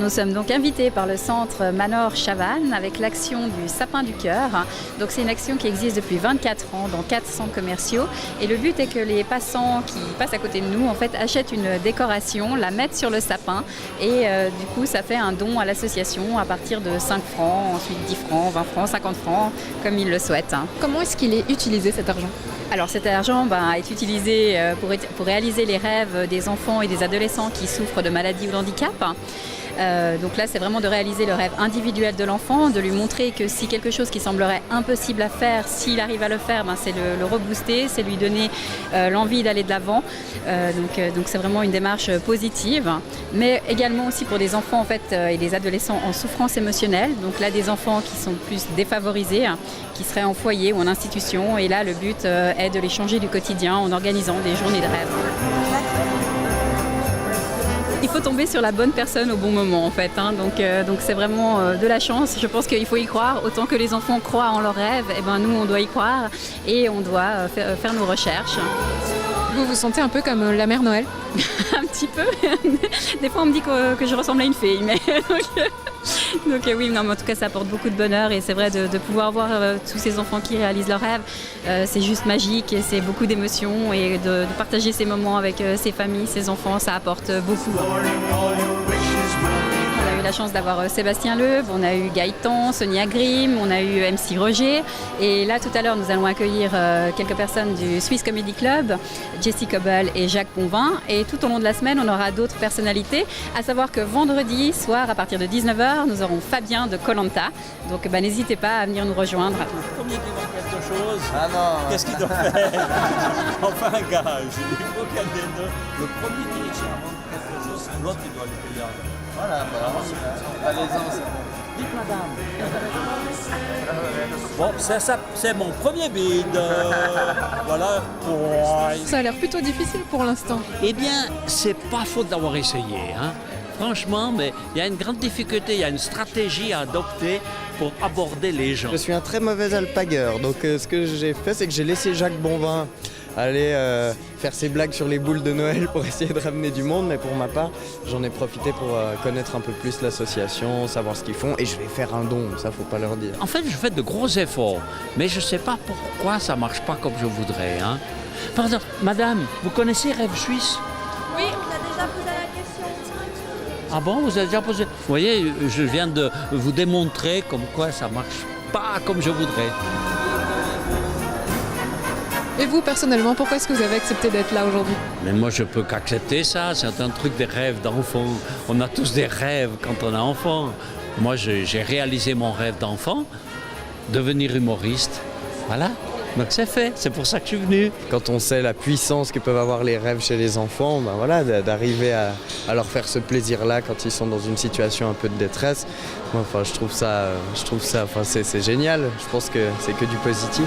nous sommes donc invités par le centre Manor Chavannes avec l'action du Sapin du Cœur. Donc c'est une action qui existe depuis 24 ans dans 4 centres commerciaux et le but est que les passants qui passent à côté de nous en fait achètent une décoration, la mettent sur le sapin et du coup ça fait un don à l'association à partir de 5 francs, ensuite 10 francs, 20 francs, 50 francs comme ils le souhaitent. Comment est-ce qu'il est utilisé cet argent ? Alors cet argent est utilisé pour réaliser les rêves des enfants et des adolescents qui souffrent de maladies ou d'handicap. Donc là c'est vraiment de réaliser le rêve individuel de l'enfant, de lui montrer que si quelque chose qui semblerait impossible à faire, s'il arrive à le faire, c'est le rebooster, c'est lui donner l'envie d'aller de l'avant. Donc c'est vraiment une démarche positive, mais également aussi pour des enfants en fait, et des adolescents en souffrance émotionnelle. Donc là des enfants qui sont plus défavorisés, qui seraient en foyer ou en institution, et là le but est de les changer du quotidien en organisant des journées de rêve. Il faut tomber sur la bonne personne au bon moment en fait, donc c'est vraiment de la chance. Je pense qu'il faut y croire, autant que les enfants croient en leurs rêves, et nous on doit y croire et on doit faire nos recherches. Vous vous sentez un peu comme la mère Noël ? Un petit peu, des fois on me dit que je ressemble à une fée, mais donc oui, non, mais en tout cas ça apporte beaucoup de bonheur et c'est vrai de pouvoir voir tous ces enfants qui réalisent leurs rêves, c'est juste magique et c'est beaucoup d'émotions et de partager ces moments avec ces familles, ces enfants, ça apporte beaucoup. On a eu la chance d'avoir Sébastien Loeb, on a eu Gaëtan, Sonia Grimm, on a eu MC Roger et là tout à l'heure nous allons accueillir quelques personnes du Swiss Comedy Club, Jessie Cobble et Jacques Bonvin, et tout au long de la semaine on aura d'autres personnalités, à savoir que vendredi soir à partir de 19h nous aurons Fabien de Koh Lanta, donc n'hésitez pas à venir nous rejoindre. Le premier qui vend quelque chose, ah non. Qu'est-ce qu'il doit faire? Enfin un gage, il faut qu'il y ait des deux. Le premier qui réussit à vendre quelque chose, c'est l'autre qui doit le payer. Voilà, allez-y, c'est bon. Dites madame. Bon, c'est mon premier bide. Voilà. Ça a l'air plutôt difficile pour l'instant. Eh bien, c'est pas faute d'avoir essayé, hein. Franchement, mais il y a une grande difficulté, il y a une stratégie à adopter pour aborder les gens. Je suis un très mauvais alpagueur, donc ce que j'ai fait, c'est que j'ai laissé Jacques Bonvin aller faire ses blagues sur les boules de Noël pour essayer de ramener du monde, mais pour ma part, j'en ai profité pour connaître un peu plus l'association, savoir ce qu'ils font, et je vais faire un don, ça faut pas leur dire. En fait, je fais de gros efforts, mais je sais pas pourquoi ça marche pas comme je voudrais, hein. Pardon, madame, vous connaissez Rêve Suisse? Oui, on a déjà posé la question. Ah bon, vous avez déjà posé? Vous voyez, je viens de vous démontrer comme quoi ça marche pas comme je voudrais. Et vous, personnellement, pourquoi est-ce que vous avez accepté d'être là aujourd'hui ? Mais moi, je peux qu'accepter ça. C'est un truc des rêves d'enfant. On a tous des rêves quand on est enfant. Moi, j'ai réalisé mon rêve d'enfant, devenir humoriste. Voilà. Donc c'est fait. C'est pour ça que je suis venu. Quand on sait la puissance que peuvent avoir les rêves chez les enfants, voilà, d'arriver à leur faire ce plaisir-là quand ils sont dans une situation un peu de détresse, enfin, je trouve ça, enfin, c'est génial. Je pense que c'est que du positif.